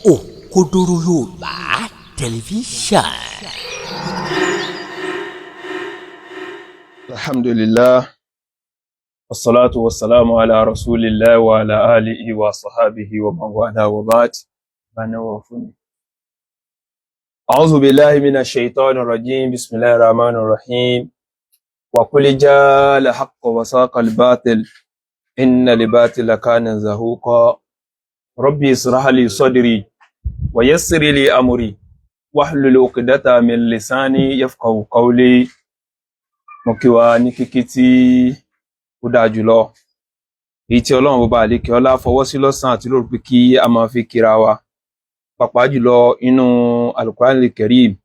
Òkodoro Yorùbá tẹlifíṣàn. Alhamdulillah, wassalatu wassalamu ala rasulillah wa ala alihi wa sahabihi wa man wala wa ba'd. A'udhu billahi minash shaitanir rajim. Bismillahir rahmanir rahim. Wa qul ja'al haqqa wa saqal batil. Innal batila kana zahuqa. Rabbi israh li sadri wa yassir li amri wahlul 'uqdatan min lisani yafqahu qawli. Mo kí wa ní kíkí tí ó dáa jùlọ, èyí tí Ọlọ́run bó bá àlékè ọlá fọwọ́ sí lọ́sàn àti lóru pé kí a máa fi kíra wa, pàápàá jùlọ inú Al-Qur'an al-Karim,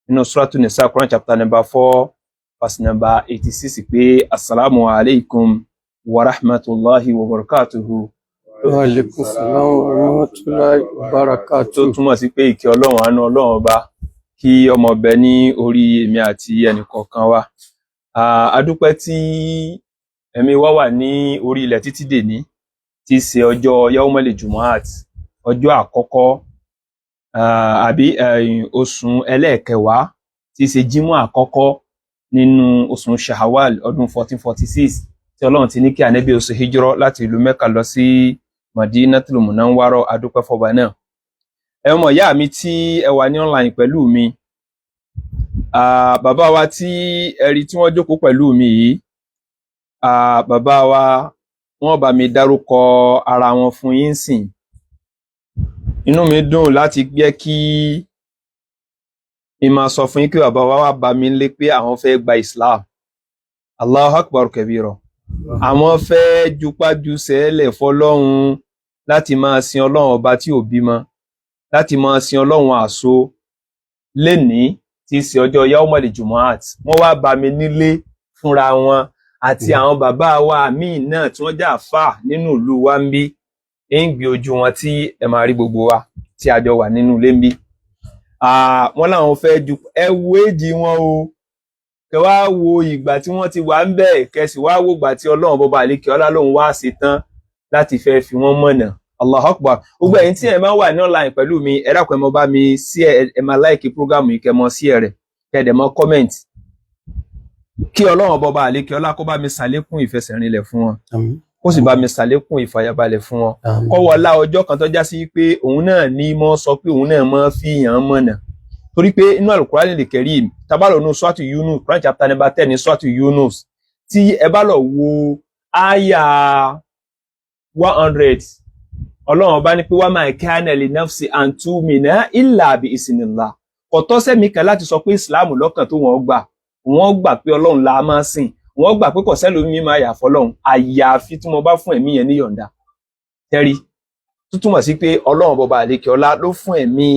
inú Suratun Nisa, Quran chapter number 4 verse number 86 pé assalamu alaikum wa rahmatullahi wa barakatuhu. Wa alaikum salam wa rahmatullahi wa barakatuhu. Tó túmọ̀ sí pé ìkẹ́ Ọlọ́run, àánú Ọlọ́run ọba kí ó máa bẹ ní orí èmi àti ẹnìkọ̀ọ̀kan wa. Adúpẹ́ tí ẹ̀mí wa wà ní orí ilẹ̀ títí dèní, tí ṣe ọjọ́ Yaumul Jumu'at, ọjọ́ àkọ́kọ́ àbí oṣù ẹlẹ́ẹ̀kẹwàá, tí ṣe Jímọ̀ àkọ́kọ́ nínú oṣù Shawwal ọdún 1446 tí Ọlọ́run ti ní kí Ànábì ó ṣe hijrah láti ìlú Mẹ́kà lọ sí Madinatul Munawwarah. Adúpẹ́ fọba náà. Ọmọ ìyá mi tí ẹ wà ní online pẹ̀lú mi, bàbá wa tí ẹ̀rí tí wọ́n jókòó pẹ̀lú mi yìí, bàbá wa wọ́n bá mi dárúkọ ara wọn fún yín sìn. Inú mi dùn láti gbé kí n máa sọ fún yín kí bàbá wa wá bá mi lé pé àwọn fẹ́ gba Islam. Allahu Akbar kabira. Àwọn fẹ́ jupájú sẹ́lẹ̀ fọ́lọ́run láti máa sin Ọlọ́run ọba tí ò bímọ, láti máa sin Ọlọ́run àṣọ lénìí tí í ṣe ọjọ́ Yaumul Jumu'at. Wọ́n wá bá mi nílé fúnra wọn àti àwọn bàbá wa míì náà tí wọ́n jà fà nínú ìlú wa ń bí. ń gbé ojú wọn tí ẹ máa rí gbogbo wa tí a jọ wà nínú ilé ń bí. Wọ́n láwọn fẹ́ ju ẹ wo èjì wọn o, kẹ wá wo ìgbà tí wọ́n ti wà ń bẹ̀, kẹsì wá wo ìgbà tí Ọlọ́run bọba àlékè ọlá lòun wá ṣe tán láti fẹ́ fi wọ́n mọ̀nà. Allahu Akbar. Gbogbo ẹ̀yin tí ẹ máa wà ní online pẹ̀lú mi, ẹ dákun ẹ máa bá mi share, ẹ máa like program yìí, kẹ́ mọ share rẹ̀, kẹ́ dẹ̀ mọ comment. Kí Ọlọ́run bọba àlékè ọlá kó bá mi ṣàlékún ìfẹsẹ̀rinlẹ̀ fún wọn. Àmín. Kó sì bá mi ṣàlékún ìfàyàbalẹ̀ fún wọn. Àmín. Kó wọlá ọjọ́ kan tó já sí pé òun náà ní mọ́ sọ pé òun náà mọ́ fi yàn mọ̀nà. Torí pé inú Al-Qur'an al-Karim, tá bá lọ nínú Suratu Yunus, Quran chapter number 10 ní Suratu Yunus, tí ẹ bá lọ wo àyà 100, Ọlọ́run bá ní pé wa ma kana li nafsi an tu'mina illa bi iznillah. Kò tọ́ sẹ́mi kan láti sọ pé ìsìláàmù lọ́kàn tó wọ́n gbà pé Ọlọ́run la máa sìn, wọ́n gbà pé kò sẹ́lòmí máa yà fọ́lọ́run àyàfi tí mo bá fún ẹ̀mí yẹn ní yọ̀ǹda. Tẹ́rí tó túmọ̀ sí pé Ọlọ́run bọba àlékè ọlá ló fún ẹ̀mí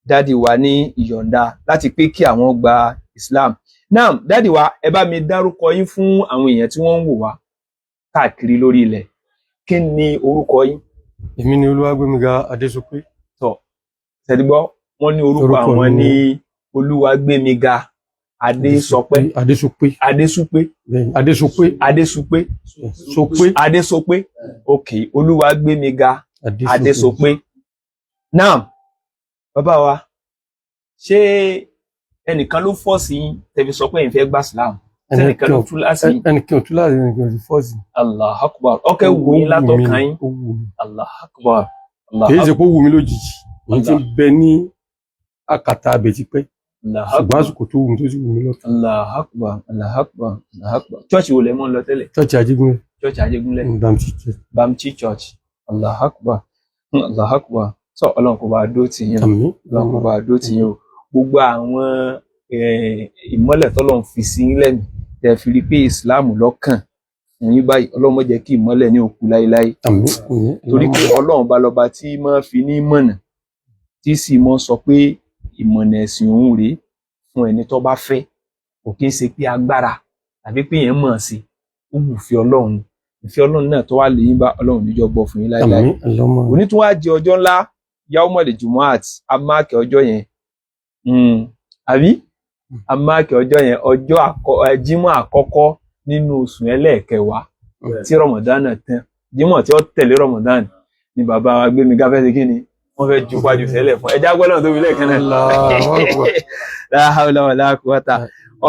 dádì wa ní ìyọ̀ǹda láti pé kí àwọn gba Islam. Now dádì wa, ẹ bá mi dárúkọ yín fún àwọn èèyàn tí wọ́n ń wò wá káàkiri lórí ilẹ̀. Kí ni orúkọ yín? Èmi ni Olúwagbémiga Adésopé. Tọ́ ṣẹ̀dígbọ́, wọ́n ní orúkọ àwọn ní Olúwagbémiga Adésopé. Adésopé. Okay, Olúwagbémiga Adésopé. Now, bàbá wa, ṣé ẹnìkan ló fọ́ọ̀sì yín tẹ́fi sọ pé ẹ̀yin fẹ́ gba Islam? Ẹnìkan ló tú láti yín? Ẹnìkan ò tú láti ẹnìkan ò fọ́ọ̀sì. Allahu Akbar. Ọkẹ́ wù yín látọkàn yín. Allahu Akbar. Kì í ṣe pé ó wù mí lójijì. Èyí tí ń bẹ ní àkàtà abẹ ti pẹ́. Ṣùgbọ́n àsìkò tó wù mí tó sì wù mí lọ́kàn. Allahu Akbar. Allahu Akbar. Allahu Akbar. Chọ́ọ̀chì wo lẹ mọ́ ń lọ tẹ́lẹ̀? Chọ́ọ̀chì Ajégúnlẹ̀. Chọ́ọ̀chì Ajégúnlẹ̀. Bamchi Church. Allahu Akbar. Allahu Akbar. Sọ Ọlọ́run kó bá dó tì yín. Àmín. Ọlọ́run kó bá dó tì yín o. Gbogbo àwọn ìmọ́lẹ̀ tọ́lọ́run fi sí lẹ́nu tẹ́ fi rí pé ìsìláàmù lọ́kàn ẹ̀yin báyìí, Ọlọ́run má jẹ́ kí ìmọ́lẹ̀ ní òkú láéláé. Àmín. Torí pé Ọlọ́run bá lọ́ba tí máa fi ní mọ̀nà, tí sì mọ́ sọ pé ìmọ̀nà ẹ̀sìn òun rèé fún ẹni tó bá fẹ́. Kò kí ń ṣe pé agbára tàbí pé èèyàn mọ̀ sí, ó wù fi Ọlọ́run. Ìfẹ́ Ọlọ́run náà tó wà lẹ́yìn bá Ọlọ́run níjọ́ bọ́ fún yín láéláé. Òní tó wá jẹ́ ọjọ́ ńlá Yaumul Jumu'at, a máàkì ọjọ́ yẹn. Àbí? A máàkì ọjọ́ yẹn, ọjọ́ Jímọ̀ àkọ́kọ́ nínú oṣù ẹlẹ́ẹ̀kẹwàá tí Ramadan tán. Jímọ̀ tí ó tẹ̀lé Ramadan ni bàbá wa Gbémiga fẹ́ ṣe kí ni? wọ́n fẹ́ ju wájú sẹ́lẹ̀ fún ẹja gbọ́dọ̀ tó fi lẹ́ẹ̀kan náà. La hawla wala quwwata.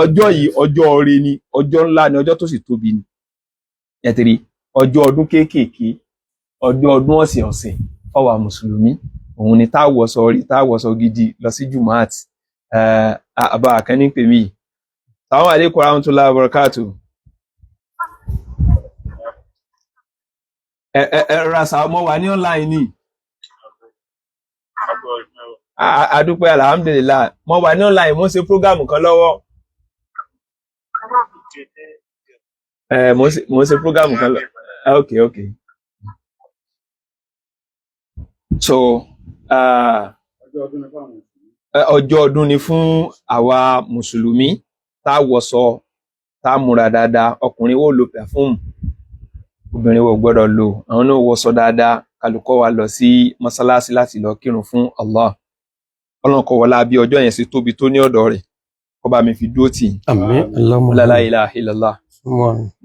Ọjọ́ yìí ọjọ́ oore ni, ọjọ́ ńlá ni, ọjọ́ tó sì tóbi ni. Ẹ̀tìrí ọjọ́ ọdún kéékèèké, ọjọ́ ọdún ọ̀sẹ̀ fáwa mùsùlùmí, òun ni táwọ̀sọ gidi lọ sí Jumaat. Àbá àkànní pè mí. Assalamu alaikum warahmatullahi wabarakatuh. Rasa ọmọ wà ní online ni. Adúpẹ́ alhamdulillah. Mo wà ní online, mo ṣe prógámù kan lọ́wọ́. Mo ṣe prógámù kan lọ́wọ́. Okay. So, ọjọ́ ọdún ni fún àwa mùsùlùmí, tá wọṣọ, tá múra dáadáa, ọkùnrin wo lo perfume, obìnrin wo gbọ́dọ̀ lò, àwọn náà wọṣọ dáadáa, kálukọ́ wa lọ sí mọ́sálásí láti lọ kírun fún Allah. Ọlọ́run kó wọlá bí ọjọ́ yẹn sì tóbi tó ní ọ̀dọ̀ rẹ̀, kó bá mi fi dúró tì. Àmín. Allahumma la ilaha illallah.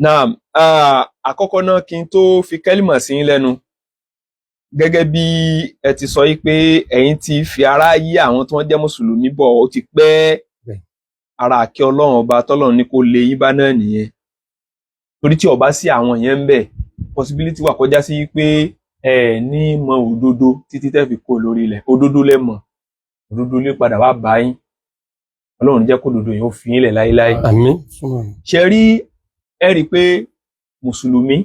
Naam, àkọ́kọ́ náà kí n tó fi kẹ́límà sí lẹ́nu, gẹ́gẹ́ bí ẹ ti sọ pé ẹ̀yin ti fi ara yí àwọn tí wọ́n jẹ́ mùsùlùmí bọ̀, ó ti pẹ́ ara àkẹ́ Ọlọ́run ọba tọ́lọ́run ní kó lè yín bá náà nìyẹn. Torí tí ọba sí àwọn yẹn ń bẹ, possibility wà kọjá sí pé ẹ ní mọ òdodo títí tẹ́ fi kó lórí ilẹ̀. Òdodo lẹ́mọ̀, òdodo lè padà wá bá yín. Ọlọ́run jẹ́ kó òdodo yẹn ó fi yín lẹ̀ láéláé. Àmín. Ṣe rí ẹ rí pé mùsùlùmí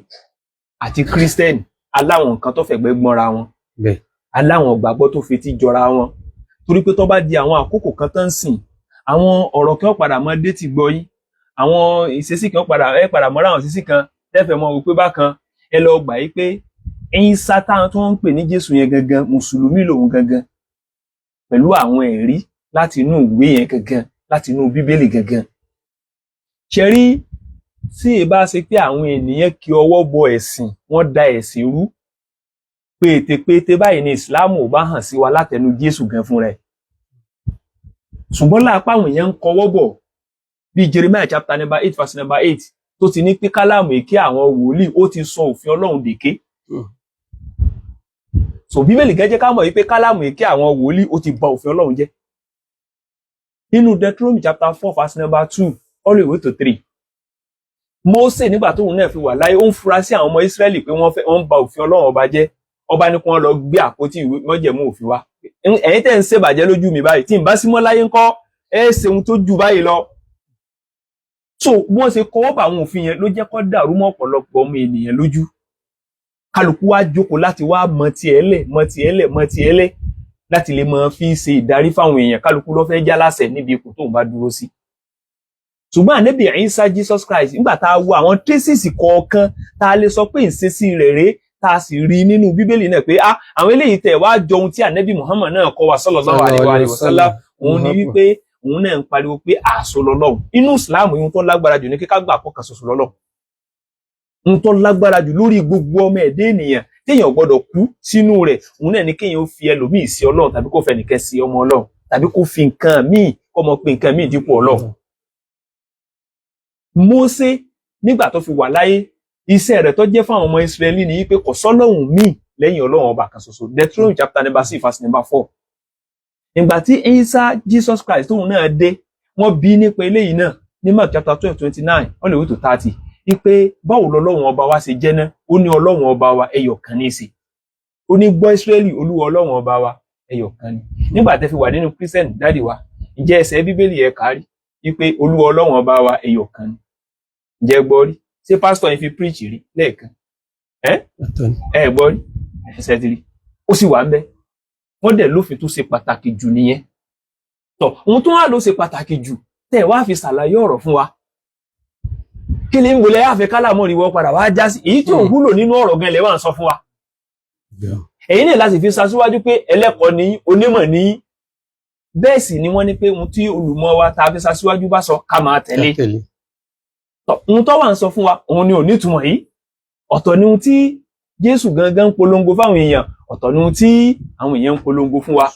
àti kírísítẹ́nì aláwọn nǹkan tó fẹ̀gbẹ́ gbọ́nra wọn, aláwọn gbàgbọ́ tó fetí jọra wọn. Torí pé tó bá di àwọn àkókò kan tán sìn, àwọn ọ̀rọ̀ kí wọ́n padà mọ́ dé ti gbọ́ yín, àwọn ìṣesí kan padà mọ́ra àwọn ìṣesí kan tẹ́fẹ̀ẹ́ mọ́ wò pé bákan ẹ lọ gbà yí pé ẹ̀yin Sátánì tó ń pè ní Jésù yẹn gangan mùsùlùmí lòun gangan, pẹ̀lú àwọn ẹ̀rí láti inú ìwé yẹn gangan, láti inú Bíbélì gangan. Ṣe rí tí ẹ bá ṣe pé àwọn ènìyàn kí ọwọ́ bọ ẹ̀sìn, wọ́n da ẹ̀sìn rú, pété báyìí ni ìsìláàmù ò bá hàn sí wa látẹnu Jésù gan fún rẹ̀. Ṣùgbọ́n láàpá àwọn èèyàn ń kọwọ́ bọ̀ bí Jeremiah chapter number 8 verse number 8 tó ti ní pé kálámù èké àwọn wòlíì ó ti sọ òfin Ọlọ́run dèké. So Bíbélì gẹ́gẹ́ ká mọ̀ wípé kálámù èké àwọn wòlíì ó ti bà òfin Ọlọ́run jẹ́. Nínú Deuteronomy chapter 4 verse number 2 all the way to 3. Mósè nígbà tóun náà fi wà láyé, ó ń fura sí àwọn ọmọ Ísírẹ́lì pé wọ́n bà òfin Ọlọ́run ọba jẹ́. Ọba ní kí wọ́n lọ gbé àpótí ìwé májẹ̀mú òfin wá. Ẹ̀yin tẹ́ ń ṣèbàjẹ́ lójú mi báyìí, tí n bá sí mọ́ láyé ńkọ́ ẹ ṣe ohun tó ju báyìí lọ. So wọ́n ṣe kọ́wọ́ bá àwọn òfin yẹn ló jẹ́ kó dàrú mọ́ ọ̀pọ̀lọpọ̀ ọmọ ènìyàn lójú. Kálukú wá jókòó láti wá mọ tiẹ̀ lẹ̀ láti lè máa fi ṣe ìdarí fáwọn èèyàn. Kálukú ló fẹ́ já láṣẹ níbi ipò tóun bá dúró sí. Ṣùgbọ́n Ànábì Ìsá Jesus Christ nígbà tá a wo àwọn traces kọ̀ọ̀kan tá a lè sọ pé ìṣesí rẹ̀ rèé, tá a sì rí nínú Bíbélì náà pé àwọn eléyìí tẹ̀ wá jọ ohun tí Ànábì Muhammad náà kọ́ wa sallallahu alaihi wasallam, òun ni wípé òun náà ń pariwo pé àṣọ lọ́lọ́run. Inú ìsìláàmù ohun tó lágbára jù ní kíká gbà pọ̀ kan ṣoṣo lọ́lọ́run. Ohun tó lágbára jù lórí gbogbo ọmọ ẹ̀dá ènìyàn téèyàn gbọ́dọ̀ kú sínú rẹ̀, òun náà ní kéèyàn ó fi ẹlòmíì sí Ọlọ́run tàbí kó fẹ́ nìkan sí ọmọ Ọlọ́run tàbí kó fi nǹkan míì kọ́mọ pé nǹkan míì dípò Ọlọ́run. Mósè nígbà tó fi wà láyé, iṣẹ́ rẹ̀ tó jẹ́ fún àwọn ọmọ Ísírẹ́lì ní pé kò sọ́lọ́hun míì lẹ́yìn Ọlọ́run ọba kan ṣoṣo. Deuteronomy chapter number 6 verse number 4. Ìgbà tí Ìsá Jesus Christ tóun náà dé, wọ́n bí nípa eléyìí náà ní Mark chapter 12:29 all the way to 30 wípé báwo lọ́lọ́run ọba wa ṣe jẹ́ náà, ó ní Ọlọ́run ọba wa ẹyọ kan ní í ṣe. Ó ní gbọ́ Ísírẹ́lì, Olúwa Ọlọ́run ọba wa ẹyọ kan ni. Nígbà tẹ́ fi wà nínú Christian dáàdì wa, ǹjẹ́ ẹsẹ̀ Bíbélì ẹ kárí wípé Olúwa Ọlọ́run ọba wa ẹyọ kan ni? Ǹjẹ́ gbọ́ rí? Ṣé pásítọ̀ yín fi preach rí lẹ́ẹ̀kan? Gbọ́ rí? Ẹsẹ̀ ti rí. Ó sì wà ń bẹ̀. Wọ́n dẹ̀ lófin tó ṣe pàtàkì jù nìyẹn. Ohun tó wà ló ṣe pàtàkì jù tẹ́ wá fi ṣàlàyé ọ̀rọ̀ fún wa. Kí ni ń bolẹ̀ àfẹ́ kálámọ̀ rí wọ́n padà wá já sí èyí tí ò wúlò nínú ọ̀rọ̀ gan lẹ́wọ̀n sọ fún wa. Èyí náà láti fi ṣaṣíwájú pé ẹlẹ́kọ̀ọ́ ni onímọ̀ ní. Bẹ́ẹ̀ sì ni wọ́n ní pé ohun tí olùmọ̀ wa ta fi ṣaṣíwájú bá sọ ká máa tẹ̀lé. Ohun tó wà ń sọ fún wa òun ni ò ní ìtumọ̀ yìí. Ọ̀tọ̀ ni ohun tí Jésù gangan ń polongo fáwọn èèyàn, ọ̀tọ̀ ni ohun tí àwọn èèyàn ń polongo fún wa.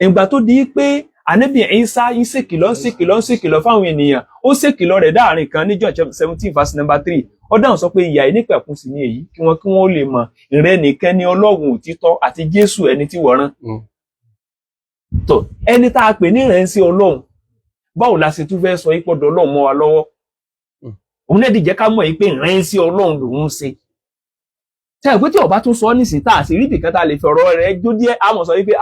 Ìgbà tó di pé Ànábì Ìsá ń ṣèkìlọ̀ fáwọn ènìyàn, ó ṣèkìlọ̀ rẹ̀ dáàrin kan ní John 17 verse number 3. ó dáhùn sọ pé ìyà ìnípẹ̀kun sì ni èyí kí wọ́n lè mọ̀ ìrẹ́ nìkan ni Ọlọ́run òtítọ́ àti Jésù ẹni tí wọ́n rán. tó ẹni tá a pè ní ìránṣẹ́ Ọlọ́run báwo la ṣe tún fẹ́ sọ ipò ọ̀dọ̀ Ọlọ́run mọ́ wa lọ́wọ́ òun náà dìjẹ́ ká mọ̀ yìí pé ìránṣẹ́ Ọlọ́run lòun ṣe. ṣe àgbẹ̀ tí ọba tún sọ nísìnyí tá a sì rí ibìkan tá a lè fi ọ̀rọ̀ rẹ̀ jó díẹ̀ àmọ̀ sọ wípé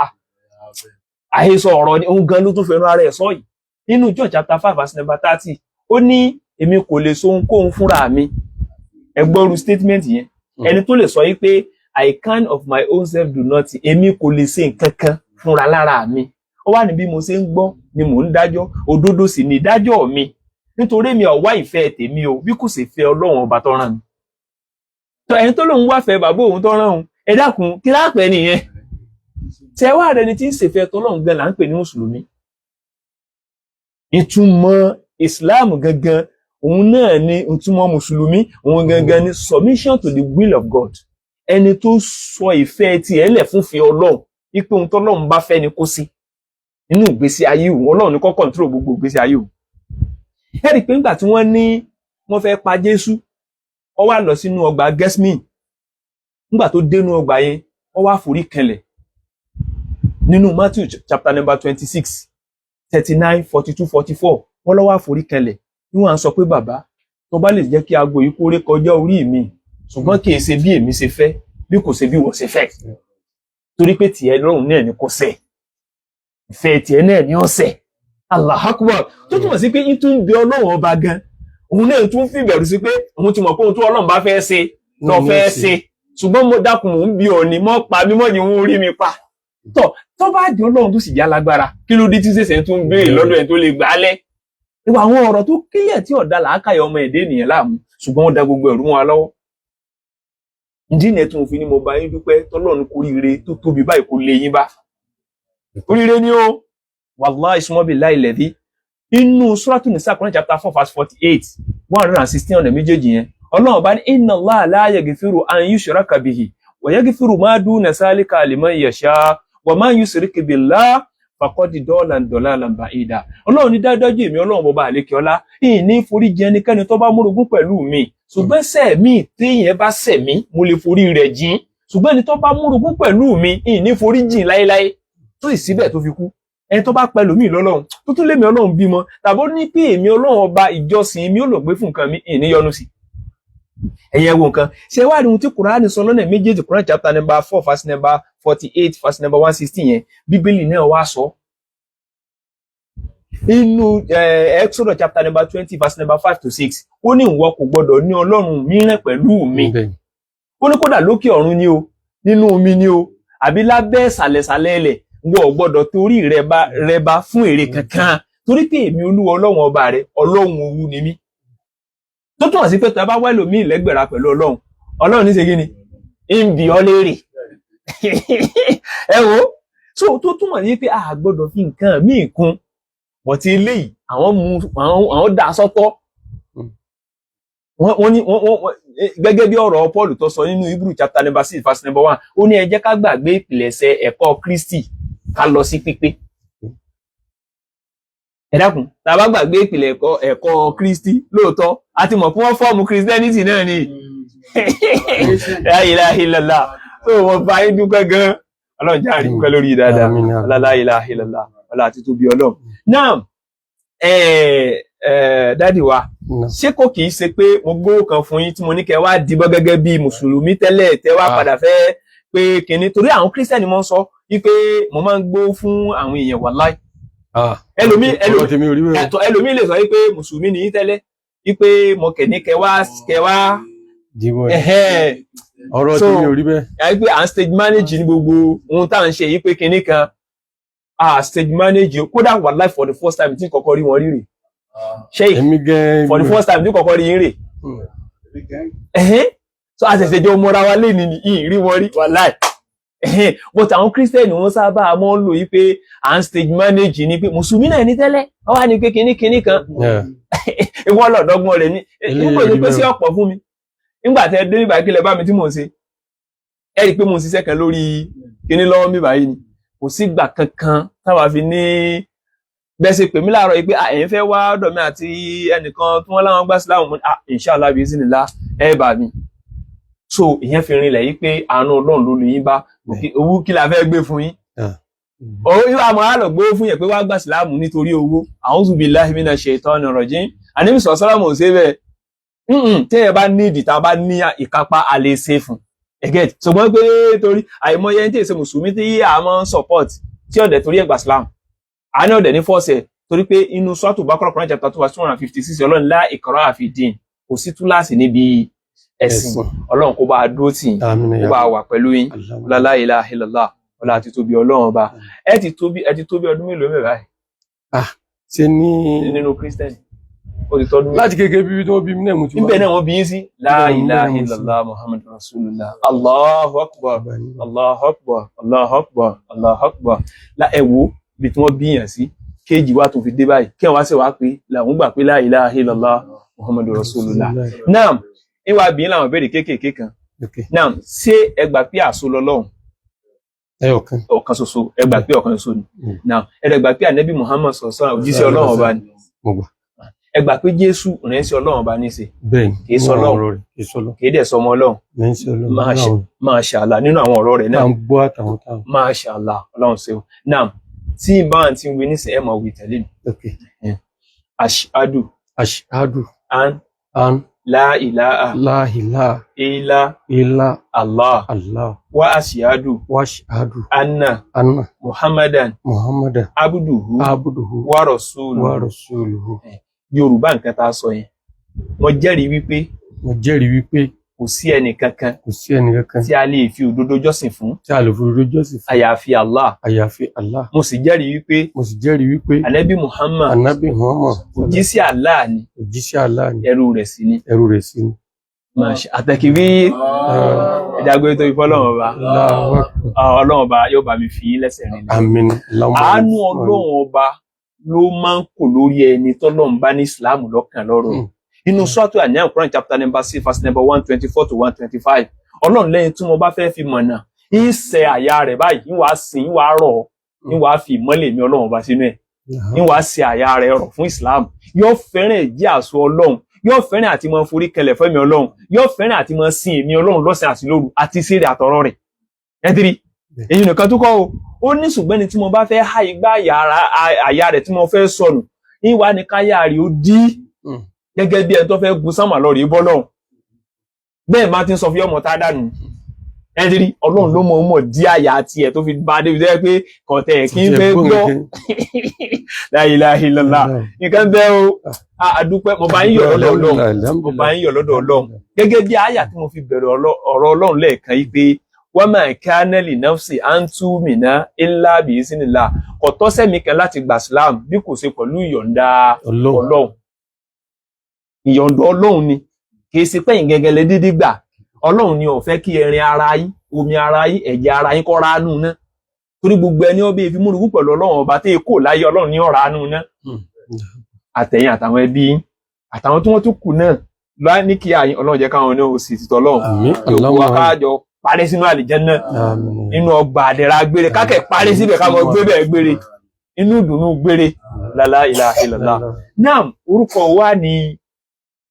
àhesọ ọ̀rọ̀ ni òun gan ló tún fẹnu ara ẹ̀ sọ yìí nínú John chapter 5 verse number 30 ó ní èmi kò lè so ohunkóhun fúnra mi ẹgbọ́rú statement yẹn ẹni tó lè sọ yìí pé I can of my own self do nothing èmi kò lè ṣe nǹkan kan fúnra lára mi ó wà ní bí mo ṣe ń gbọ́ ni mò ń dájọ́ òdodo sì ni ìdájọ́ mi nítorí mi ò wá ìfẹ́ tèmi o bí kò sì fẹ́ Ọlọ́run ọba tó rán mi. tó ẹni tó lòun wá fẹ́ bàbá òun tó rán òun ẹ dákun kí láàpẹ́ nìyẹn tẹ wá rẹni tí ń ṣèfẹ́ tọ́lọ́run gan là ń pè ní mùsùlùmí. ìtumọ̀ Islam gangan òun náà ni ìtumọ̀ mùsùlùmí òun gangan ni submission to the will of God ẹni tó sọ ìfẹ́ tiẹ̀ lẹ̀ fúnfẹ́ Ọlọ́run wípé ohun tọ́lọ́run bá fẹ́ ni kó sí nínú ìgbésí ayé òun Ọlọ́run ní kó control gbogbo ìgbésí ayé òun. ẹ rí i pé nígbà tí wọ́n ní wọ́n fẹ́ pa Jésù ó wá lọ sínú ọgbà Gẹ́símánì nígbà tó dénú ọgbà yẹn ó wá forí kanlẹ̀ nínú Matthew chapter number 26 39 42 44 wọ́n lọ wá forí kanlẹ̀ ní wọ́n á sọ pé bàbá tó bá lè jẹ́ kí aago yìí kórè kọjá orí mi ṣùgbọ́n kì í ṣe bí èmi ṣe fẹ́ bí kò ṣe bí wọ́n ṣe fẹ́ torí pé tiẹ̀ lọ́rùn náà ni kò ṣẹ ìfẹ́ tiẹ̀ náà ni ó ṣẹ Allahu Akbar tó túmọ̀ sí pé ń tún bí Ọlọ́run ọba gan òun náà tún fi bẹ̀rù sí pé òun ti mọ̀ pé ohun tó Ọlọ́run bá fẹ́ ṣe lọ fẹ́ ṣe ṣùgbọ́n mo dákun mò ń bí ọ ni mọ́ pa mí mọ́ ni wọ́n rí mi pa tó bá di Ọlọ́run tó sì já lágbára kí ló dé tí ṣẹ̀ṣẹ̀ tún béèrè lọ́dọ̀ ẹ̀ tó lè gbà á lẹ́ ìwà àwọn ọ̀rọ̀ tó kílẹ̀ tí ọ̀dà làákàyè ọmọ ẹ̀dẹ́ ènìyàn láàmú ṣùgbọ́n wọ́n da gbogbo ẹ̀rú wọn lọ́wọ́. ìdí ìnẹ̀ tún fi ni mo bá yín dúpẹ́ tọ́lọ́run kórìíre tó tóbi báyìí kò lè yín bá. kórìíre ni ó wallahi ismu billahi alladhi inú Suratu Nisa Quran chapter 4 verse 48 116 ọ̀nà méjèèjì yẹn Ọlọ́run bá ní inna Allaha la yaghfiru an yushraka bihi wa yaghfiru ma duna zalika liman yasha wa man yushrik billahi faqad dalalan ba'ida. Ọlọ́run ní dájúdájú èmi Ọlọ́run bọba àlékè ọlá ìní forí jì ẹnikẹ́ni tó bá múrogún pẹ̀lú mi ṣùgbọ́n ṣẹ̀ mi téèyàn bá ṣẹ̀ mí mo lè forí rẹ̀ jìn ṣùgbọ́n ẹni tó bá múrogún pẹ̀lú mi ìní forí jìn láéláé tó sì síbẹ̀ tó fi kú ẹni tó bá pẹ̀lú mi lọ́lọ́run tó tún lémi Ọlọ́run bímọ tàbí ó ní pé èmi Ọlọ́run ọba ìjọsìn mi ó lò gbé fún nǹkan mi ìní yọnu sí ẹ̀yẹ wo nǹkan ṣe wá rí ohun tí Kùránì sọ lọ́nà méjèèjì Quran chapter number 4 verse number 48 verse number 116 yẹn Bíbélì náà wá sọ inú Exodus chapter number 20 verse number 5 to 6 ó ní ìwọ kò gbọdọ̀ ní Ọlọ́run mìíràn pẹ̀lú mi ó ní kódà lókè ọ̀run ni o nínú omi ni o àbí lábẹ́ ìsàlẹ̀sàlẹ̀ ilẹ̀ wọ́n gbọdọ̀ torí rẹ bá fún èrè kankan torí pé èmi Olúwa Ọlọ́run ọba rẹ Ọlọ́run òru ni mí tó túmọ̀ sí pé tó bá wá ẹlòmíì lẹ́gbẹ̀rà pẹ̀lú Ọlọ́run ní ṣe kí ni ń bi ọ́ léèrè ẹ wo so tó túmọ̀ sí pé a gbọdọ̀ fi nǹkan míì kún wọ́n ti eléyìí àwọn dá sọ́tọ̀ wọ́n ní gẹ́gẹ́ bí ọ̀rọ̀ Paul tó sọ nínú Hebrew chapter number 6 verse number 1 ó ní ẹ jẹ́ ká gbàgbé ìpìlẹ̀ṣẹ̀ ẹ̀kọ́ Kristi ká lọ sí pípé ẹ dákun tá a bá gbàgbé ìpìlẹ̀ ẹ̀kọ́ Kristi lóòótọ́ a ti mọ̀ pé wọ́n fọ́ọ̀mù Christianity náà ni la ilaha illallah tó wọ́n bá yín dúpẹ́ gan Ọlọ́run járe dúpẹ́ lórí dáadáa la ilaha illallah ọlá àti tóbi Ọlọ́run náà dáàdì wa ṣé kò kìí ṣe pé mo gbówó kan fún yín tí mo ní kẹ́ wá dìbọn gẹ́gẹ́ bí mùsùlùmí tẹ́lẹ̀ tẹ́ wá padà fẹ́ pé kìnní torí àwọn kírísítẹ́nì mọ́ ń sọ wípé mo máa ń gbówó fún àwọn èèyàn wàláì ẹlòmíì lè sọ wípé mùsùlùmí ni yín tẹ́lẹ̀ wípé mo kẹ̀ní kẹ́ wá ọ̀rọ̀ tí mi ò rí bẹ́ẹ̀ wípé à ń stage manage ní gbogbo ohun tá à ń ṣe yí pé kìnní kan stage manage kódà wàláì for the first time tí kọ́kọ́ rí wọn rí rè sheikh for the first time tí kọ́kọ́ rí yín rè so àṣẹ̀ṣẹ̀ jẹ́ ọmọ ra wa lé ní ìrí wọn rí wàláì but àwọn kírísítẹ́nì wọn sábà mọ́ ń lò yí pé à ń stage manage ní pé mùsùlùmí náà ní tẹ́lẹ̀ wọ́n wá ní pé kinní kan ìwọ́n lọ́dọ́gbọ́n rẹ̀ ní nígbà tó pé sí ọ̀pọ̀ fún mi nígbà tẹ́ dé nígbà kílẹ̀ bá mi tí mò ń ṣe ẹ rí i pé mò ń ṣiṣẹ́ kan lórí kinní lọ́wọ́ mi báyìí ni kò sí gbà kankan táwa fi ní bẹ́ẹ̀ ṣe pè mí láàárọ̀ yìí pé ẹ̀yin fẹ́ wá ọ̀dọ̀ mi àti ẹnìkan tí wọ́n láwọn gbá síláàmù inshallah bismillah ẹ bà mí. So ìyẹn fi rinlẹ̀ yìí pé àánú Ọlọ́run ló lè yín bá owó kí la fẹ́ gbé fún yín. Owó yóò àmọ́ àlọ́ gbé fún yẹn pé wá gbà síláàmù nítorí owó. A'udhu billahi minash shaitani rajim. Ànábì sallallahu alaihi wasallam ṣe bẹ́ẹ̀. Téèyàn bá ní ìdí tá a bá ní ìkápá a lè ṣe fún. Ẹ̀gẹ́t ṣùgbọ́n pé torí àìmọye ẹni tí èsè mùsùlùmí tí a máa ń support tí ọ̀dẹ̀ torí ẹgbà síláàmù. Àní ọ̀dẹ̀ ní fọ́ọ̀sẹ̀ torí pé inú Suratu Baqarah Quran chapter 2 verse 256 Ọlọ́run la ikraha fi din. Kò sí túláàsì níbi ẹ̀sìn. Ọlọ́run kó bá dúró tì yín, kó bá wà pẹ̀lú yín. La ilaha illallah. Ọlá àti tóbi Ọlọ́run ọba. Ẹ ti tóbi ọdún mélòó mẹ́rin báyìí? Ṣe ní nínú Christian. Ó ti tọ́dún mẹ́rin. Láti kékeré bíbí tí wọ́n bí mi náà mo ti wá. Níbẹ̀ náà wọ́n bí yín sí. La ilaha illallah Muhammadur Rasulullah. Allahu akbar. Allahu akbar. Allahu akbar. Allahu akbar. Ẹ wo bí tí wọ́n bí yàn sí. Kéjì wá tó fi dé báyìí. Kí wọ́n wá ṣe wá pé làwọn gbà pé la ilaha illallah Muhammadur Rasulullah. Naam, ìwà bí yín làwọn béèrè kéékèèké kan. Naam, ṣé ẹ gbà pé àṣọ lọ́lọ́run? Ọ̀kan ṣoṣo, ẹ gbà pé ọ̀kan ṣoṣo ni. Naam, ẹ gbà pé Ànábì Muhammad sallallahu alaihi wasallam òjíṣẹ́ Ọlọ́run ọba ni. Ẹ gbà pé Jésù ìránṣẹ́ Ọlọ́run ọba ní í ṣe. Bẹ́ẹ̀ni, kìí sọ Ọlọ́run, kìí dẹ̀ sọmọ Ọlọ́run. Masha Allah nínú àwọn ọ̀rọ̀ rẹ̀ náà. Masha Allah Ọlọ́run ṣe o. Naam, tí bá ń tí ń wí nísìn ẹ máa wí tẹ̀lé mi. Ashhadu an la ilaha illa Allah wa ashhadu anna Muhammadan abduhu wa rasuluhu. Yorùbá nǹkan tá a sọ yẹn. Mo jẹ́rìí wípé kò sí ẹnì kankan tí a lè fi òdodo jọ́sìn fún àyàfi Allah. Mo sì jẹ́rìí wípé Ànábì Muhammad òjíṣẹ́ Allah ni ẹrú rẹ̀ sí ni. Àtẹ̀kìrí ìdágbé tó ifọ́ Ọlọ́run ọba. Ọlọ́run ọba yóò bá mi fi yín lẹ́sẹ̀ rìn. Àmín. Àánú Ọlọ́run ọba ló máa ń kò lórí ẹni tọ́lọ́run bá ní Islam lọ́kàn lọ́rọ̀. Inú Suratu An-Ni'am Quran chapter number 6 verse number 124 to 125. Ọlọ́run lẹ́yìn tí mo bá fẹ́ fi mọ̀nà, ń ṣe àyà rẹ̀ báyìí, ń wá sìn, ń wá rọ̀, ń wá fi ìmọ́lẹ̀ mi Ọlọ́run bá sínú ẹ̀. Ń wá ṣe àyà rẹ̀ rọ̀ fún Islam. Yóò fẹ́ràn ìjẹ́ àṣọ Ọlọ́run. Yóò fẹ́ràn àti máa forí kẹlẹ̀ fẹ́mi Ọlọ́run. Yóò fẹ́ràn àti máa sin èmi Ọlọ́run lọ́sàn àti lóru àti ṣeré àtọ̀rọ̀ rẹ̀. Ẹ ti rí. Èyí nìkan tó kọ́ o. Ó ní ṣùgbọ́n ní tí mo bá fẹ́ há igbá àyà rẹ̀ tí mo fẹ́ sọnù. Ìwà ni káyà rí ó dí. Gẹ́gẹ́ bí ẹni tó fẹ́ gun sánmà lọ rí bọ́lọ́run. Bẹ́ẹ̀ máa ti ń sọ fún ọmọ tá a dànù. Ẹ ti rí Ọlọ́run ló mọ̀ dí àyà tiẹ̀ tó fi bá a débi tẹ́ pé kọ̀tẹ̀ kí n fẹ́ gbọ́. La ilaha illallah. Nǹkan bẹ́ẹ̀ o. Àdúpẹ́ mo bá ń yọ̀ lọ́dọ̀ Ọlọ́run. Gẹ́gẹ́ bí àyà tí mo fi bẹ̀rẹ̀ ọ̀rọ̀ Ọlọ́run lẹ́ẹ̀kan yìí pé wa ma kana li nafsi an tu'mina illa bi iznillah. Kò tọ́ sẹ́mi kan láti gbà Islam bí kò ṣe pẹ̀lú ìyọ̀ǹda Ọlọ́run. Ìyọ̀ǹda Ọlọ́run ni kì í ṣe pé ẹ̀yin gẹ́gẹ́ lè dídí gbà. Ọlọ́run ni ó fẹ́ kí ẹrin ara yín, omi ara yín, ẹ̀jẹ̀ ara yín kó ránú ná. Torí gbogbo ẹni ó bí fi múrugú pẹ̀lú Ọlọ́run ọba tí kò láyé Ọlọ́run ní ó ránú ná. Àtẹ̀yìn àtàwọn ẹbí yín àtàwọn tí wọ́n tún kù náà lọ ní kí àyín Ọlọ́run jẹ́ káwọn náà ó sì tìtọ́ Ọlọ́run. Yòókù akájọ parí sínú àlìjẹ́nnà inú ọgbà àdẹ̀rà gbére kákẹ́ parí síbẹ̀ káwọn gbé bẹ́ẹ̀ gbére inú ìdùnnú gbére la ilaha illallah. Náà orúkọ wa ni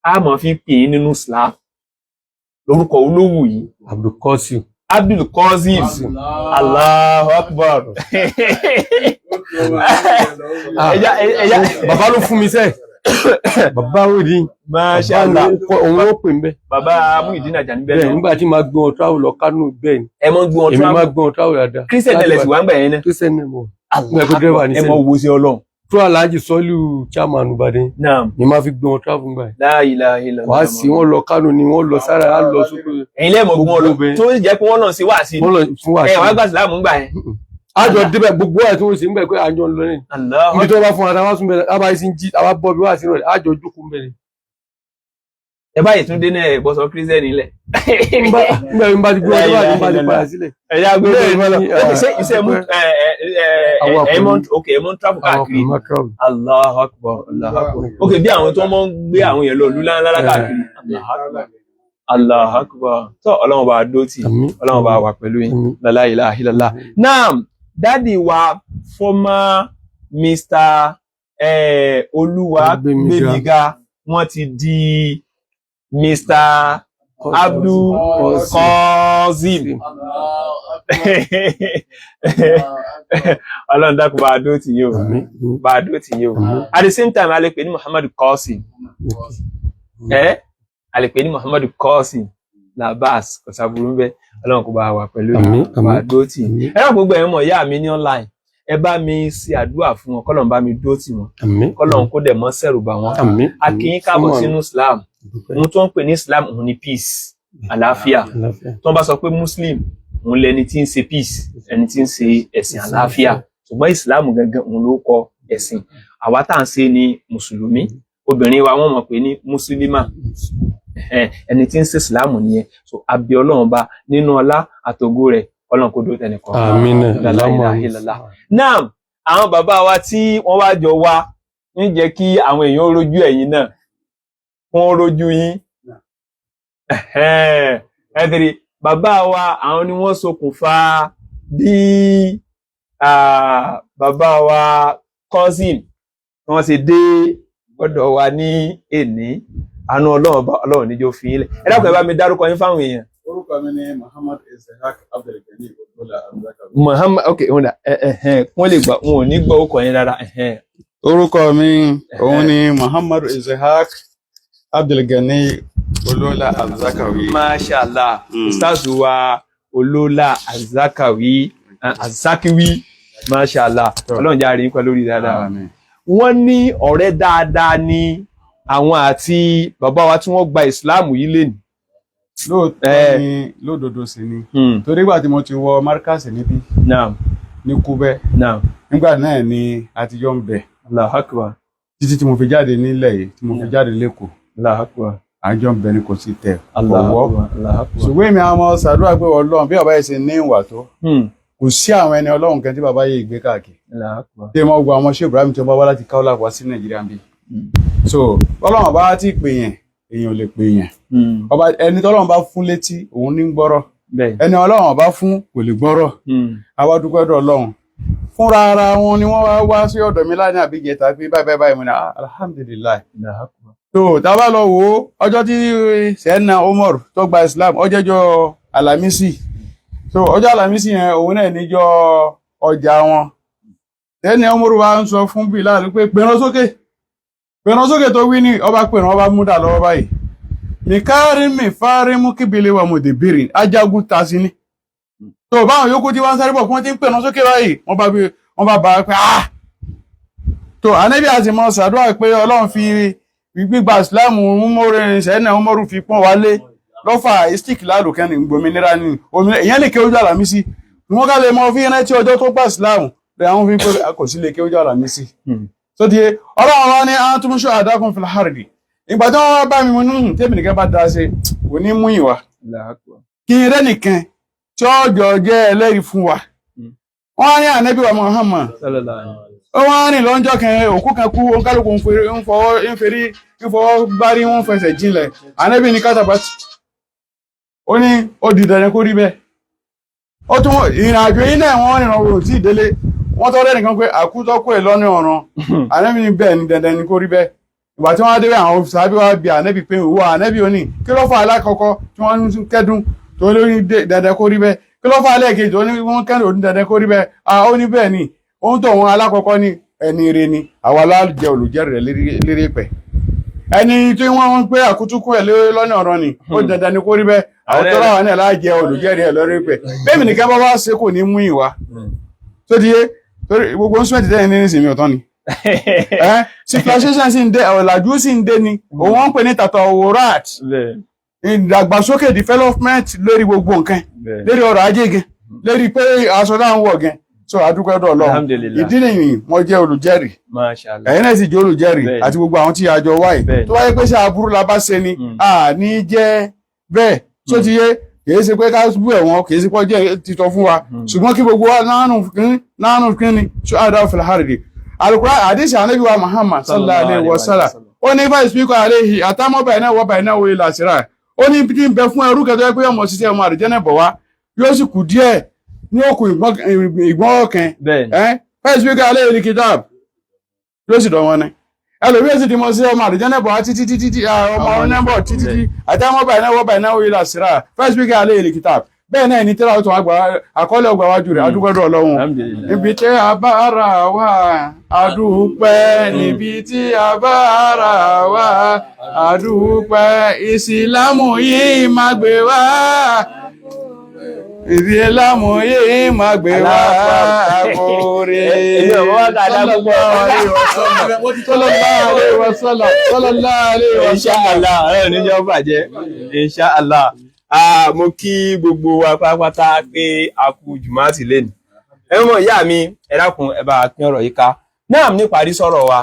a máa fi pè é nínú Islam. Lórúkọ olówù yìí. Abdulqasim. Allahu Akbar. Bàbá ló fún mi sẹ́. Bàbá òdì. Masha Allah. Òun ó pè ń bẹ́. Bàbá Muideen Ajani bẹ́ẹ̀ náà. Nígbà tí máa gbé wọn travel lọ Kánò bẹ́ẹ̀ ni. Ẹ mọ́ gbé wọn travel. Èmi máa gbé wọn travel dáadáa. Christian tẹ̀lẹ̀ sí wá ń gbà yẹn náà. Christian náà mọ̀. Ẹ mọ wo sí Ọlọ́run. Tó Alhaji Sọ́lù chairman Ìbàdàn. Naam. Ni máa fi gbé wọn travel gbà yẹn. La ilaha illallah. Wàá sí wọn lọ Kánò ni wọ́n lọ sára á lọ sókè. Ẹ̀yin lẹ́mọ̀ gbọ́n lọ tó jẹ́ pé wọ́n lọ sí wàásí. Ẹ wá gbà sílámù gbà yẹn. Àjọ débẹ̀ gbogbo ẹ̀ tí wọ́n sì ń bẹ̀ pé àjọ ń lọ ní. Ibi tó bá fún ara wá sún bẹ̀rẹ̀ àbá yìí sí ń jí àwa bọ́ bí wá sí rẹ̀ àjọ jókòó ń bẹ̀rẹ̀. Ẹ báyìí tún dé náà bọ́sọ̀ Christian nílẹ̀. Nígbà tí bá ti gbé ọjọ́ àti bá ti padà sílẹ̀. Ẹ̀yà gbé iṣẹ́ mú ẹ̀mọ́ travel káàkiri. Allahu Akbar. Ok bí àwọn tó mọ́ ń gbé àwọn èèyàn lọ lúlá ńlá káàkiri. Allahu Akbar. Tó Ọlọ́run bá dó tì, Ọlọ́run bá wà pẹ̀lú yín. La ilaha illallah. Naam, dádì wa former Mr. Olúwa Gbémiga wọ́n ti di Mr. Abdul Qasim. Ọlọ́run dákun bá a dó tì yín o, bá a dó tì yín o. At the same time a lè pè ní Muhammad Qasim, a lè pè ní Muhammad Qasim Labas kò sábúrú ń bẹ. Ọlọ́run kó bá a wà pẹ̀lú bá a dó tì yín. Ẹ rà gbogbo ẹ̀yin mọ̀ ìyá mi ní online, ẹ bá mi ṣe àdúrà fún wọn, kọ́lọ́run bá mi dó tì wọn, kọ́lọ́run kó dẹ̀ mọ́ sẹ́rù bà wọ́n. A kí yín káàbọ̀ sínú Islam. Ohun tó ń pè ní Islam òun ni peace, àlàáfíà. Tó bá sọ pé Muslim òun lẹni tí ń ṣe peace, ẹni tí ń ṣe ẹ̀sìn àlàáfíà. Ṣùgbọ́n Islam gangan òun ló kọ ẹ̀sìn. Àwa tá à ń ṣe ni Mùsùlùmí, obìnrin wa wọ́n mọ̀ pé ní Mùsùlùmá, ẹni tí ń ṣe Islam nìyẹn. So àbí Ọlọ́run bá nínú ọlá àtògo rẹ̀, Ọlọ́run kó dó tẹnìkan. Àmín. Náà àwọn bàbá wa tí wọ́n wá jọ wá ń jẹ́ kí àwọn èèyàn rójú ẹ̀yin náà, wọ́n rójú yín. Ẹ̀dìrí bàbá wa àwọn ni wọ́n ṣokùnfà bí bàbá wa Qasim wọ́n ṣe dé ọ̀dọ̀ wa ní èní. Àánú Ọlọ́run níjó fi ilẹ̀. Ẹ dákun ẹ bá mi dárúkọ yín fáwọn èèyàn. Orúkọ mi ni Muhammad Ishaq Abdulgani Odola Azakawi. Muhammad, okay, wọ́n lè gbà, wọn ò ní gbọ́ orúkọ yín rárá. Orúkọ mi òun ni Muhammad Ishaq Abdulgani Odola Azakawi. Mashallah. Ustaz wa Olola Azakawi, Azakiwi. Mashallah. Ọlọ́run jàre yín pẹ̀lú lórí dáadáa. Wọ́n ní ọ̀rẹ́ dáadáa ni àwọn àti bàbá wa tí wọ́n gba Islam yìí lénìí. Lóòótọ́ ni lódodo sí ni. Torí ìgbà tí mo ti wọ Markaz níbí ní Kúbẹ́, nígbà náà ni a ti jọ ń bẹ̀. Allahu Akbar. Títí tí mo fi jáde nílẹ̀ yìí, tí mo fi jáde lÉkòó. Allahu Akbar. Àjọ ń bẹ ni kò sí tẹ̀ Allahu ọwọ́. Akbar. Ṣùgbọ́n èmi àwọn ṣàdúrà pé Ọlọ́run bí bàbá yìí ṣe ní ìwà tó. Kò sí àwọn ẹni Ọlọ́run kan tí bàbá yìí gbé káàkiri. Allahu Akbar. Tí mo gba ọmọ ṣé Ibrahim tí ó bá wá láti Kaolack wá sí Nàìjíríà ń bí. So Ọlọ́run bá ti pè yẹn, èèyàn ò lè pè yẹn. Ọba ẹni tọ́lọ́run bá fún létí òun ní gbọ́rọ̀. Ẹni Ọlọ́run bá fún kò lè gbọ́rọ̀. Àwa dúpẹ́ dọ̀ Ọlọ́run. Fúnra ara wọn ni wọ́n wá sí ọ̀dọ̀ mi láti àbíjẹta pé báyìí mo ní alhamdulillah. So tá bá lọ wò ọjọ́ tí Sẹ́nà Umar tó gba Islam ọjọ́jọ́ Alámísì. So ọjọ́ Alámísì yẹn òun náà níjọ́ ọjà wọn. Sẹ́nà Umar wá ń sọ fún Bilal pé pẹ̀rán sókè tó wí ní ọba pẹ̀rán ọba múdà lọ́wọ́ báyìí. Mi kárí mi fárí mú kíbílé wa mo dè bèrè ajagun ta sí ní. So báwọn yòókù tí wọ́n sáré bọ̀ fún tí ń pẹ̀rán sókè báyìí wọ́n bá bá pé So Ànábì àti mọ́ ṣàdúrà pé Ọlọ́run fi gbígba Islam Sẹ́nà Umaru fi pọ́n wálé lọ́fà istik lálùkẹ́ ní gbòmìnira ní èyàn lè ké ojú Àlàmísì wọ́n ká lè mọ́ fi rántí ọjọ́ tó gbà Islam rẹ̀ àwọn fi pé kò sí lè ké ojú Àlàmísì. So di Ọlọ́run wá ní antum shuhadakum fil harbi. Ìgbà tí wọ́n bá mi mú nínú tẹ́bì nìkan bá dá sí kò ní mú ìwà kí n rẹ́ nìkan tí ó jọ jẹ́ ẹlẹ́rìí fún wa. Wọ́n ní Ànábì wa Muhammad wọ́n ní lọ́njọ́ kan òkú kan kú oǹkálùkù ń fọwọ́ gbárí wọ́n fẹsẹ̀ jinlẹ̀. Ànábì ní kátàbátì ó ní ó di dandan kó rí bẹ́ẹ̀. Ó tún ìrìn àjò yìí náà wọ́n rìnrìn ọ̀rọ̀ tí ìdélé wọ́n tọ́rẹ́ nìkan pé àkútọ́kù ẹ̀ lọ́nà ọ̀ràn. Ànábì ní bẹ́ẹ̀ ni dandan ni kó rí bẹ́ẹ̀. Ìgbà tí wọ́n débẹ̀ àwọn sàábí wá bi Ànábì pé òwò Ànábì ó ní kí ló fà alákọ̀ọ́kọ́ tí wọ́n ń kẹ́dùn tó lórí dandan kó rí bẹ́ẹ̀, kí ló fà alẹ́kejì tó ní wọ́n kẹ́dùn òní dandan kó rí bẹ́ẹ̀. Ó ní bẹ́ẹ̀ ni ohun tó wọn alákọ̀ọ́kọ́ ní ẹni ire ni àwa lájẹ olùjẹ́rìí rẹ̀ lérí pẹ̀. Ẹni tí wọ́n ń pé àkútúkú ẹ̀ lọ́nà ọ̀ràn ni ó dandan ni kó rí bẹ́ẹ̀, àwọn tó ráwà náà lájẹ olùjẹ́rìí ẹ̀ lórí pẹ̀. Bẹ́ẹ̀ mi nìkan bá wá ṣe kò ní mú ìwà tó di yé torí gbogbo ń sùnmẹ́tì tẹ́yìn ní ìsinmi ọ̀tọ́ ni. Civilization sì ń dé ọ̀làjú sì ń dé ni òun ń pè ní tàtọ̀ òwúrọ̀t ìdàgbàsókè development lórí gbogbo nǹkan lórí ọrọ̀ ajé gan lórí pé aṣọ náà ń wọ̀ gan. So adúpẹ́ dọ̀ Ọlọ́run ìdí nìyí wọ́n jẹ́ olùjẹ́rìí ẹ̀yin náà sì jẹ́ olùjẹ́rìí àti gbogbo àwọn tí a jọ wáyé tó wáyé pé ṣe aburú la bá ṣe ni ní jẹ́ bẹ́ẹ̀ tó ti yé kìí ṣe pé ká bú ẹ̀wọ̀n kìí ṣe pé jẹ́ titọ́ fún wa ṣùgbọ́n kí gbogbo wa nánú kíní ṣọ́ àdáwọ̀ fìlàhárìdì Al-Qur'an àdíṣà Ànábì wa Muhammad sallallahu alaihi wasallam ó ní báyìí spíkọ̀ àléhì àtàmọ́ báyìí náà wọ́ báyìí náà wọ́ ilà síra ó ní bí ń bẹ fún ẹrú kẹtọ́ pé ọmọ ṣiṣẹ́ ọmọ àrìjẹ́nà bọ̀ wá yóò sì kù díẹ̀ ní òkú ìgbọ́n ọkàn báyìí spíkọ̀ àléhì ní kitab yóò sì dọ̀wọ́n ní ẹlòmíràn sì ti mọ sí ọmọ àdìjẹ́nẹ̀ bọ̀ títí ọmọ ọ̀nẹ́bọ̀ títí àtàwọn ọba ìnáwó ilà síra first week alẹ́ ìlì kìtà bẹ́ẹ̀ náà ní tẹ́lá tó àgbà àkọọ́lẹ̀ ọgbà wájú rẹ̀ adúgbọ́dọ̀ ọlọ́run níbi tí a bá ara wa adúpẹ́ níbi tí a bá ara wa adúpẹ́ ìsìlámù yìí má gbé wá ìsìlámù yìí má gbé wá àkórè Inshallah ọ̀rẹ́ níjọ́ bàjẹ́ Inshallah. Mo kí gbogbo wa pátápátá pé a kú jùmọ́àtì lẹ́nu. Ẹ̀wọ̀n ìyá mi ẹ dákun ẹ bá pín ọ̀rọ̀ yìí ká. Náà ní parí sọ̀rọ̀ wa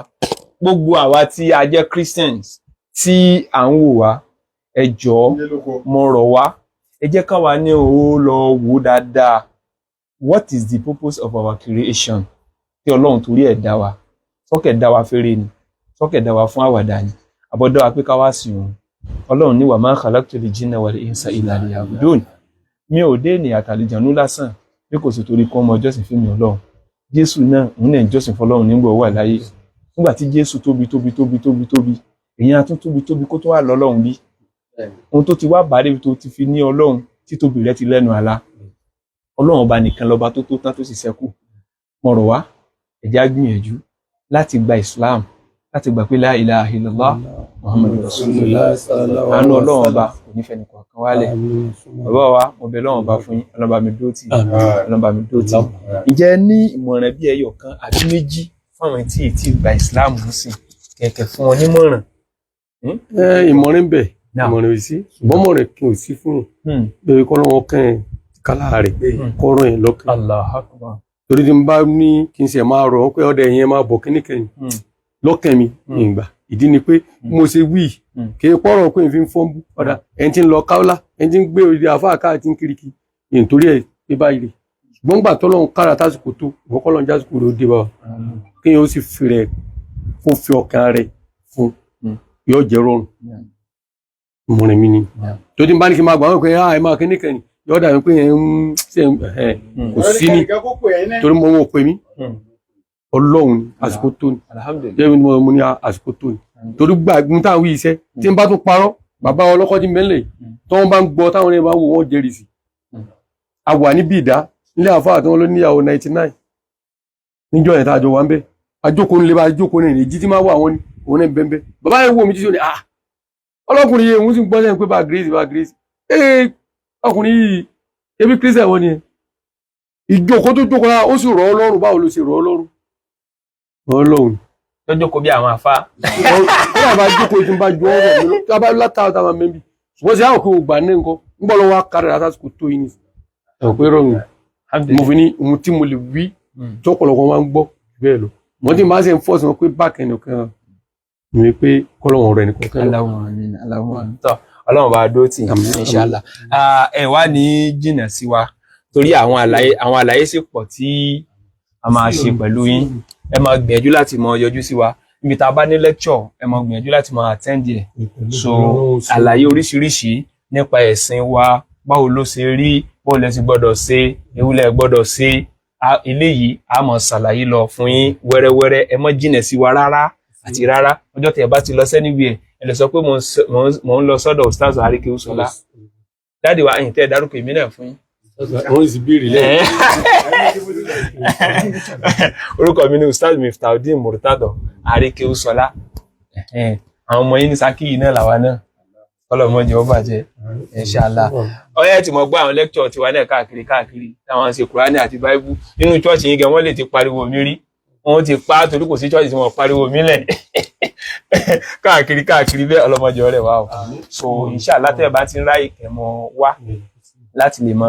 gbogbo àwa tí a jẹ́ Christians tí à ń wò wá ẹ jọ̀ọ́ mo rọ̀ wá ẹ jẹ́ ká wá ní ó lọ wò dáadáa. What is the purpose of our creation? Tí Ọlọ́run torí ẹ̀ dá wa. Sọ́kẹ̀ dá wa fẹ́rẹ̀ ni. Sọ́kẹ̀ dá wa fún àwàdà ni. Àbọ̀dọ̀ wa pé ká wá sìn òun. Ọlọ́run ní wa ma khalaqtul jinna wal insa illa liya'budun. Mi ò dé ní àtàlìjànú lásán bí kò sì torí kó ọmọ jọ́sìn fún mi Ọlọ́run. Jésù náà òun náà jọ́sìn fún Ọlọ́run nígbà ó wà láyé. Nígbà tí Jésù tóbi èyàn tún tóbi kó tó wà lọ́lọ́run bí. Ohun tó ti wá bá débi tó ti fi ní Ọlọ́run tí tóbi rẹ̀ ti lẹ́nu àlá. Ọlọ́run ọba nìkan lọ́ba tó tó tán tó sì ṣẹ́kù. Mo rọ̀ wá ẹ jẹ́ á gbìyànjú láti gba Islam láti gbà pé la ilaha illallah Muhammadu Rasulullah. Àánú Ọlọ́run ọba kò ní fẹ́ni kọ̀ọ̀kan wálẹ̀. Bàbá wa mo bẹ̀ Ọlọ́run ọba fún yín ọlọ́ba mi dúró tì ọlọ́ba mi dúró tì. Ǹjẹ́ ní ìmọ̀ràn bí ẹyọ kan àbí méjì fún àwọn tí èyí tí gba Islam sí kẹ̀kẹ́ fún wọn nímọ̀ràn? Ìmọ̀ràn bẹ̀ ìmọ̀ràn ò sí ṣùgbọ́n mọ̀ràn kí o sí fún un bẹ́ẹ̀ kọ́ lọ́wọ́ kẹ́ ẹ̀ kálá rẹ̀ kọ́rọ̀ yẹn lọ́kàn. Allahu Akbar. Torí tí n bá ní kí n ṣe máa rọ̀ ọ́ pé ọ̀dẹ̀ yẹn máa bọ̀ kíníkẹ́yìn lọ́kàn mi ìgbà ìdí ni pé mo ṣe wí kí n pọ̀rọ̀ pé n fi ń fọ́nbú ọ̀dà ẹni tí ń lọ káwọ́lá ẹni tí ń gbé orí àfáà káàtì ń kiriki nítorí ẹ̀ pé báyìí rè ṣùgbọ́n gbà tọ́lọ́run kára tásìkò tó ìwọ́n kọ́lọ́run jásìkò rẹ̀ ó dé bá wa kí n ó sì fi rẹ̀ kó fi ọkàn rẹ̀ fún yóò jẹ́ rọrùn ìmọ̀ràn mi ni tó ti ń bá ní kí n máa gbà wọ́n pé ẹ máa kíníkẹ́yìn yóò dàbí pé ẹ ń ṣe kò sí ní torí mo wọ́n pè mí Ọlọ́run àsìkò tó ní jẹ́mi ni mo ní àsìkò tó ní torí gbàgbọ́n táwọn wí iṣẹ́ tí n bá tún parọ́ bàbá ọlọ́kọ́ tí mẹ́lẹ̀ tó wọ́n bá ń gbọ́ táwọn ẹni bá wò wọ́n jẹ́rìí sí. A wà níbi ìdá nílé àfáà tí wọ́n ló níyàwó 99 níjọ́ yẹn tá a jọ wà ń bẹ́ àjókòó nílé bá jókòó ní ìdí tí máa wà wọ́n ní òun náà bẹ́ẹ̀ bẹ́ẹ̀ bàbá yẹn wò mí títí ó ní ọlọ́kùnrin yìí òun sì ń gbọ́ sẹ́yìn pé bá grace ọkùnrin yìí ebi kírísẹ̀ wọ́n ni ẹ̀ ìjókòó tó jókòó náà ó sì rọ̀ ọ́ lọ́rùn báwo ló ṣe rọ̀ ọ́ lọ́rùn Ọlọ́run tó jókòó bí àwọn àfá ó bá jókòó tí ń bá ju ọ̀rọ̀ mi tó bá látàá táwọn mẹ́bí ṣùgbọ́n sí àwọn òkú gbà ní nǹkan ń bọ́ lọ́wọ́ kárẹ̀ látàkù tó yìí ní ẹ̀wọ̀n pé rọrùn mo fi ní ohun tí mo lè wí tí ọ̀pọ̀lọpọ̀ máa ń gbọ́ bẹ́ẹ̀ lọ wọ́n ti máa ń ṣe ń fọ́ sí wọn pé báàkì ẹnìkan ní pé kọ́lọ́wọ̀n rẹ̀ nìkan kan Ọlọ́run bá dó tì inshallah. Ẹ wá ní jìnnà sí wa torí àwọn àlàyé sì pọ̀ tí a máa ṣe pẹ̀lú yín. Ẹ máa gbìyànjú láti máa yọjú sí wa níbi tá a bá ní lecture ẹ máa gbìyànjú láti máa attend ẹ̀. So àlàyé oríṣiríṣi nípa ẹ̀sìn wa báwo ló ṣe rí báwo lẹ sì gbọ́dọ̀ ṣe ewu lẹ gbọ́dọ̀ ṣe eléyìí a máa ṣàlàyé lọ fún yín wẹ́rẹ́wẹ́rẹ́ ẹ má jìnnà sí wa rárá àti rárá ọjọ́ tí ẹ bá ti lọ sẹ́niwì ẹ lè sọ pé mo ń lọ sọ́dọ̀ Ustaz Arike Usola dáàdi wa ẹ̀yin tẹ́ ẹ dárúkọ èmi náà fún yín. Wọ́n sì béèrè lẹ́yìn. Orúkọ mi ni Ustaz Miftaudeen Murtado Arike Usola. Àwọn ọmọ yín ní Ṣakí yìí náà làwa náà. Ọlọ́mọdé ó bàjẹ́. Inshallah. Ọyẹ́ tí mo gbọ́ àwọn lecture tiwa náà káàkiri táwọn ṣe Kùránì àti Báíbù. Nínú church yìí gan wọ́n lè ti pariwo mi rí. Wọ́n ti pa torí kò sí church tí wọ́n pariwo mi lẹ̀. Káàkiri bẹ́ẹ̀ ọlọ́mọdé ọ̀rẹ́ wa o. So inshallah tẹ́ ẹ bá ti ń ráyè kẹ́mọ wá láti lè mọ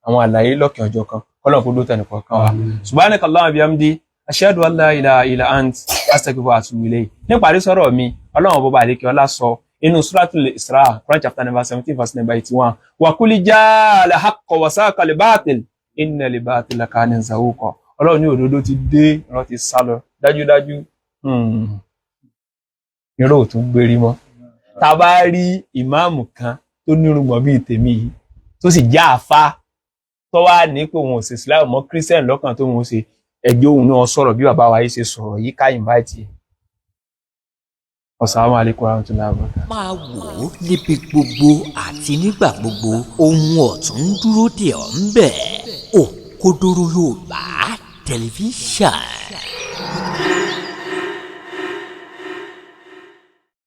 àwọn àlàyé lọ́kàn ọjọ́ kan kọ́lọ̀ kó dótẹ̀ nìkan kan wa. Subhanaka Allahumma bihamdi ashhadu an la ilaha illa ant astaghfiruka wa atubu ilayk. Níparí sọ̀rọ̀ mi Ọlọ́run bọba àlékè ọlá sọ inú Suratul Isra Quran chapter number 17 verse number 81 wa qul ja'al haqqa wa saqal batil innal batila kana zahuqa. Ọlọ́run ní òdodo ti dé ọ̀rọ̀ ti sálọ dájúdájú irọ́ ò tún gbérí mọ́. Tá bá rí ìmáàmù kan tó nírùngbọ̀n bíi tèmi yìí tó sì já àfá tó wá ní pé òun ò ṣe Islam mọ́ Christian lọ́kàn tó òun ṣe ẹjọ́ òun náà sọ̀rọ̀ bí bàbá wa yìí ṣe sọ̀rọ̀ yìí ká invite Assalamu alaikum warahmatullahi wabarakatuh. máa wò ó níbi gbogbo àti nígbà gbogbo ohun ọ̀tún ń dúró dè ọ́ ń bẹ̀. Òkodoro Yorùbá tẹlifíṣàn.